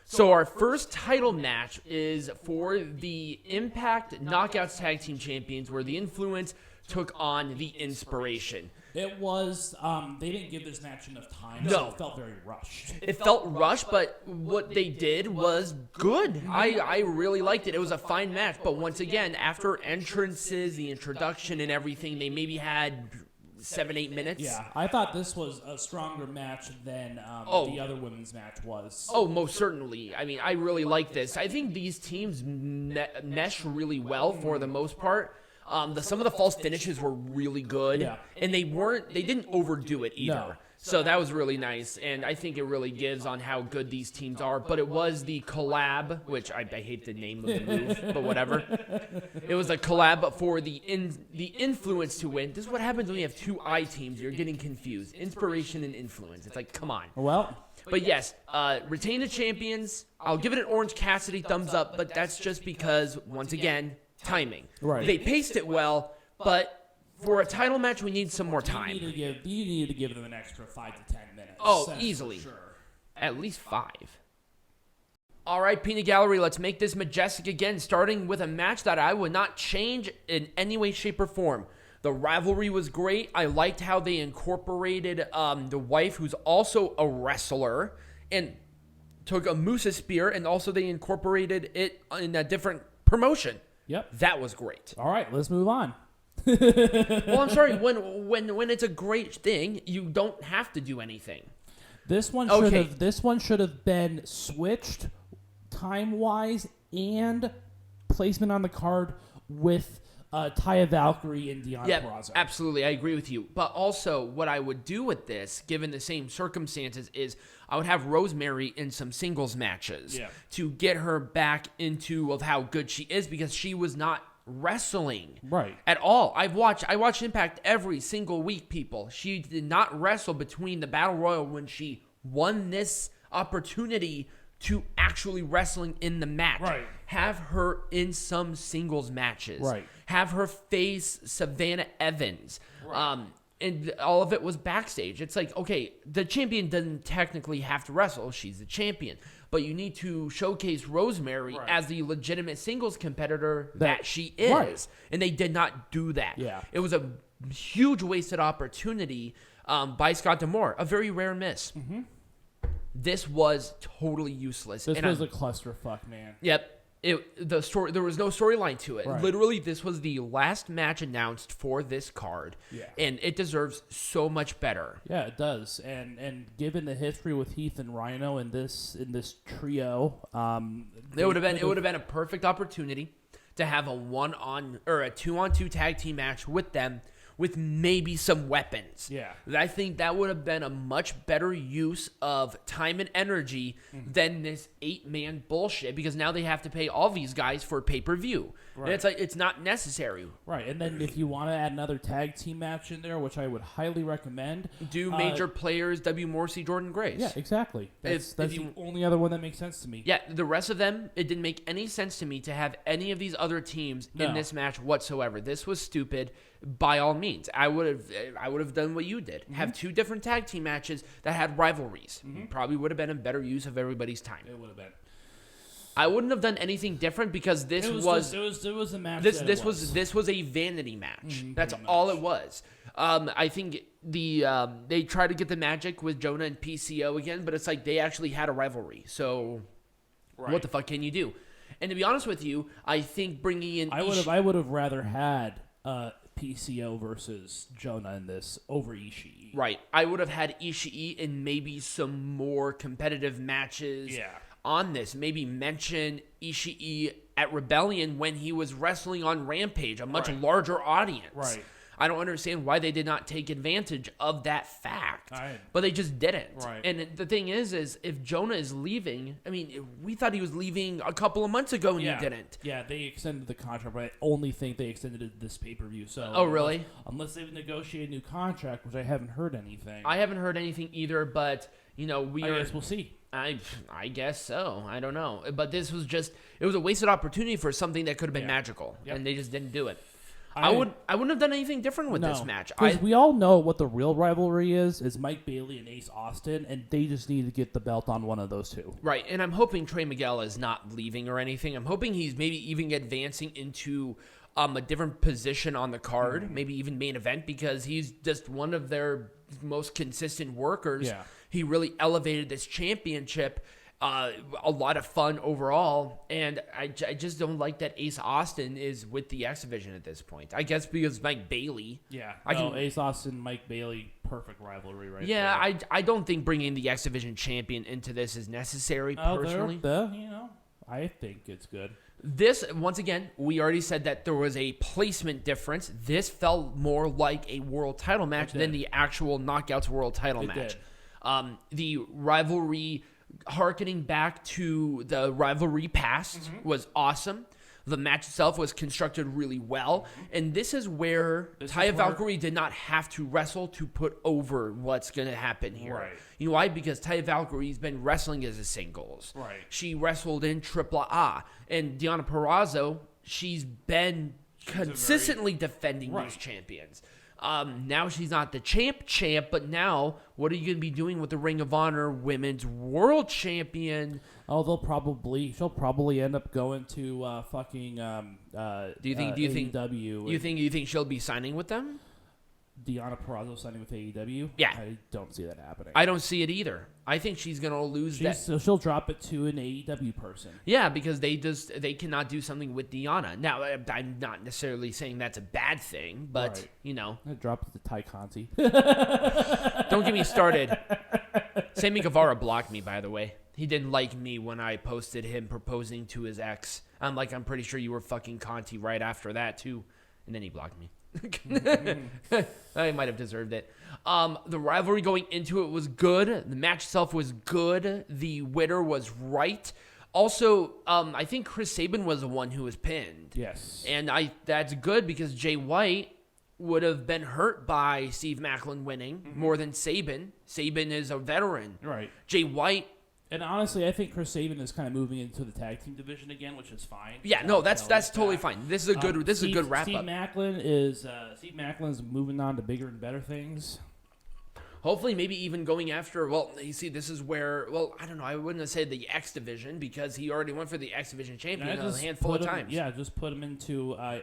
So our first title match is for the Impact Knockouts Tag Team Champions, where the Influence took on the Iinspiration. It was, they didn't give this match enough time, No. so it felt very rushed. It felt rushed, but what they did was good. I really liked it. It was a fine match, but once again, after entrances, the introduction and everything, they maybe had 7-8 minutes. Yeah, I thought this was a stronger match than the other women's match was. Oh, most certainly. I mean, I really like this. I think these teams mesh really well for the most part. Some of the false finishes were really good, and they didn't overdo it either. No. So that was really nice, and I think it really gives on how good these teams are. But it was the collab, which I hate the name of the move, but whatever. It was a collab for the Influence to win. This is what happens when you have two I teams. You're getting confused. Inspiration and Influence. It's like, come on. Well. But yes, retain the champions. I'll give it an Orange Cassidy thumbs up, but that's just because, once again, timing. Right. They paced it well, but for a title match, we need some more time. You need to give them an extra 5 to 10 minutes. Oh, That's easily. for sure. At least 5. All right, Peanut Gallery, let's make this majestic again, starting with a match that I would not change in any way, shape, or form. The rivalry was great. I liked how they incorporated the wife, who's also a wrestler, and took a Musa spear, and also they incorporated it in a different promotion. Yep. That was great. All right, let's move on. Well, I'm sorry. When it's a great thing, you don't have to do anything. This one should have been switched time-wise and placement on the card with Taya, Valkyrie, and Deonna Purrazzo. Absolutely. I agree with you. But also, what I would do with this, given the same circumstances, is I would have Rosemary in some singles matches to get her back into of how good she is, because she was not wrestling at all. I watch Impact every single week, people. She did not wrestle between the Battle Royal when she won this opportunity to actually wrestling in the match. Right. Have her in some singles matches. Right. Have her face Savannah Evans. And all of it was backstage. It's like, okay, the champion doesn't technically have to wrestle. She's the champion. But you need to showcase Rosemary as the legitimate singles competitor that she is. Right. And they did not do that. Yeah. It was a huge wasted opportunity by Scott D'Amore. A very rare miss. Mm-hmm. This was totally useless. This was a clusterfuck, man. Yep. There was no storyline to it. Right. Literally, this was the last match announced for this card, and it deserves so much better. Yeah, it does. And given the history with Heath and Rhino in this trio, it would have been a perfect opportunity to have a 2-on-2 tag team match with them, with maybe some weapons. Yeah. I think that would have been a much better use of time and energy than this 8-man bullshit, because now they have to pay all these guys for pay-per-view. Right. And it's like, it's not necessary. Right. And then if you want to add another tag team match in there, which I would highly recommend, do major players W. Morrissey, Jordan Grace. Yeah, exactly. That's the only other one that makes sense to me. Yeah, the rest of them, it didn't make any sense to me to have any of these other teams in this match whatsoever. This was stupid. By all means, I would have done what you did. Have 2 different tag team matches that had rivalries. Probably would have been a better use of everybody's time. It would have been. I wouldn't have done anything different, because this was a match. This was a vanity match. That's all it was. I think they tried to get the magic with JONAH and PCO again, but it's like they actually had a rivalry. So what the fuck can you do? And to be honest with you, I think bringing in I would have rather had PCO versus JONAH in this over Ishii. Right. I would have had Ishii in maybe some more competitive matches on this. Maybe mention Ishii at Rebellion when he was wrestling on Rampage, a much larger audience. Right. I don't understand why they did not take advantage of that fact, but they just didn't. Right. And the thing is if JONAH is leaving, I mean, we thought he was leaving a couple of months ago, and he didn't. Yeah, they extended the contract, but I only think they extended it this pay-per-view. So, oh, really? Unless they've negotiated a new contract, which I haven't heard anything. I haven't heard anything either, but I guess we'll see. I guess so. I don't know. But this was it was a wasted opportunity for something that could have been magical, and they just didn't do it. I wouldn't have done anything different with this match. Because we all know what the real rivalry is Mike Bailey and Ace Austin, and they just need to get the belt on one of those two. Right, and I'm hoping Trey Miguel is not leaving or anything. I'm hoping he's maybe even advancing into a different position on the card, maybe even main event, because he's just one of their most consistent workers. Yeah. He really elevated this championship. A lot of fun overall, and I just don't like that Ace Austin is with the X Division at this point. I guess because Mike Bailey. Yeah, Ace Austin, Mike Bailey, perfect rivalry right there. Yeah, I don't think bringing the X Division champion into this is necessary, personally. I think it's good. This, once again, we already said that there was a placement difference. This felt more like a world title match than the actual Knockouts world title match. The rivalry, harkening back to the rivalry past, was awesome. The match itself was constructed really well. And this is where Taya Valkyrie did not have to wrestle to put over what's going to happen here. Right. You know why? Because Taya Valkyrie's been wrestling as a singles. Right. She wrestled in AAA. And Deonna Purrazzo, she's been consistently defending these champions. Now she's not the champ, but now what are you going to be doing with the Ring of Honor Women's World Champion? Oh, she'll probably end up going to fucking do you think AEW. You think she'll be signing with them? Deonna Purrazzo signing with AEW? Yeah. I don't see that happening. I don't see it either. I think she's going to lose that. So she'll drop it to an AEW person. Yeah, because they cannot do something with Deonna. Now, I'm not necessarily saying that's a bad thing, but, I dropped it to Ty Conti. Don't get me started. Sammy Guevara blocked me, by the way. He didn't like me when I posted him proposing to his ex. I'm pretty sure you were fucking Conti right after that, too. And then he blocked me. I might have deserved it. The rivalry going into it was good. The match itself was good. The winner was right. Also, I think Chris Sabin was the one who was pinned. Yes. And that's good because Jay White would have been hurt by Steve Maclin winning more than Sabin. Sabin is a veteran. Right. Jay White. And honestly, I think Chris Sabin is kind of moving into the tag team division again, which is fine. Yeah, no, that's totally fine. This is a good wrap Steve up. Steve Maclin's moving on to bigger and better things. Hopefully, maybe even going after, well, you see, this is where, well, I don't know, I wouldn't have said the X Division because he already went for the X Division champion a handful of times. Yeah, just put him into, a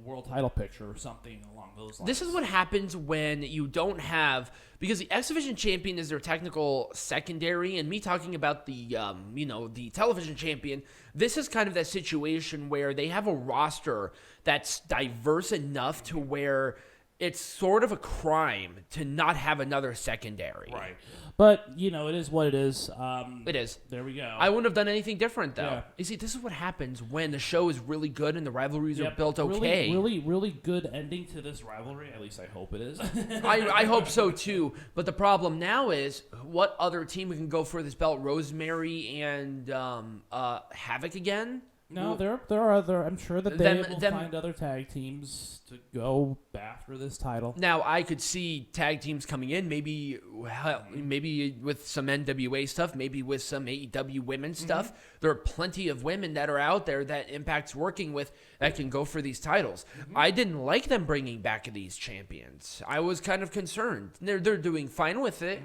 world title picture or something along those lines. This is what happens when you don't have, because the X Division champion is their technical secondary, and me talking about the, the television champion, this is kind of that situation where they have a roster that's diverse enough to where it's sort of a crime to not have another secondary. Right. But, it is what it is. It is. There we go. I wouldn't have done anything different, though. Yeah. You see, this is what happens when the show is really good and the rivalries are built okay. Really, really good ending to this rivalry. At least I hope it is. I hope so, too. But the problem now is, what other team can go for this belt? Rosemary and Havoc again? No, there are other. I'm sure that they will find other tag teams to go after this title. Now, I could see tag teams coming in, maybe with some NWA stuff, maybe with some AEW women's stuff. There are plenty of women that are out there that Impact's working with that can go for these titles. I didn't like them bringing back these champions. I was kind of concerned. They're doing fine with it,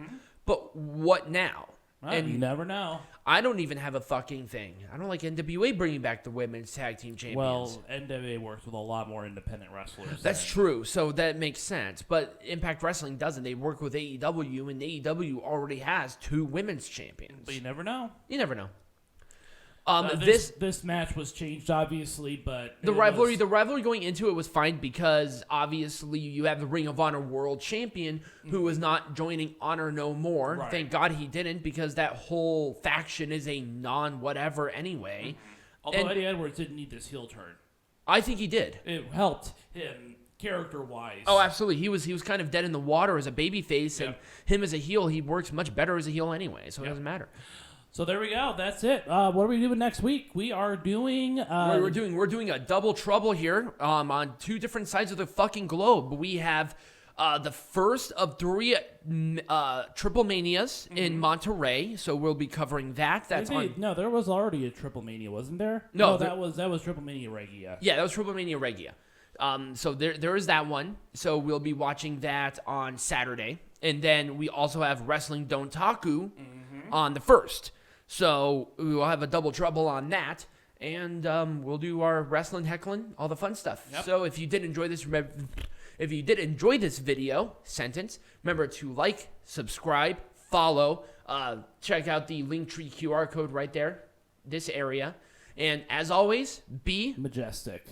but what now? Well, and you never know. I don't even have a fucking thing. I don't like NWA bringing back the women's tag team champions. Well, NWA works with a lot more independent wrestlers. That's true, so that makes sense. But Impact Wrestling doesn't. They work with AEW, and AEW already has 2 women's champions. But you never know. You never know. This match was changed, obviously, but the rivalry going into it was fine because obviously you have the Ring of Honor World Champion who is not joining Honor No More. Right. Thank God he didn't because that whole faction is a non-whatever anyway. Although Eddie Edwards didn't need this heel turn, I think he did. It helped him character-wise. Oh, absolutely. He was kind of dead in the water as a babyface, and him as a heel, he works much better as a heel anyway, so it doesn't matter. So there we go. That's it. What are we doing next week? We are doing... we're doing a double trouble here on 2 different sides of the fucking globe. We have the first of 3 Triple Manias in Monterey, so we'll be covering that. No, there was already a Triple Mania, wasn't there? No, that was Triple Mania Regia. Yeah, that was Triple Mania Regia. So there is that one. So we'll be watching that on Saturday. And then we also have Wrestling Dontaku on the 1st. So we will have a double trouble on that. And we'll do our wrestling, heckling, all the fun stuff. Yep. So if you did enjoy this, video, remember to like, subscribe, follow, check out the Linktree QR code right there, this area. And as always, be majestic.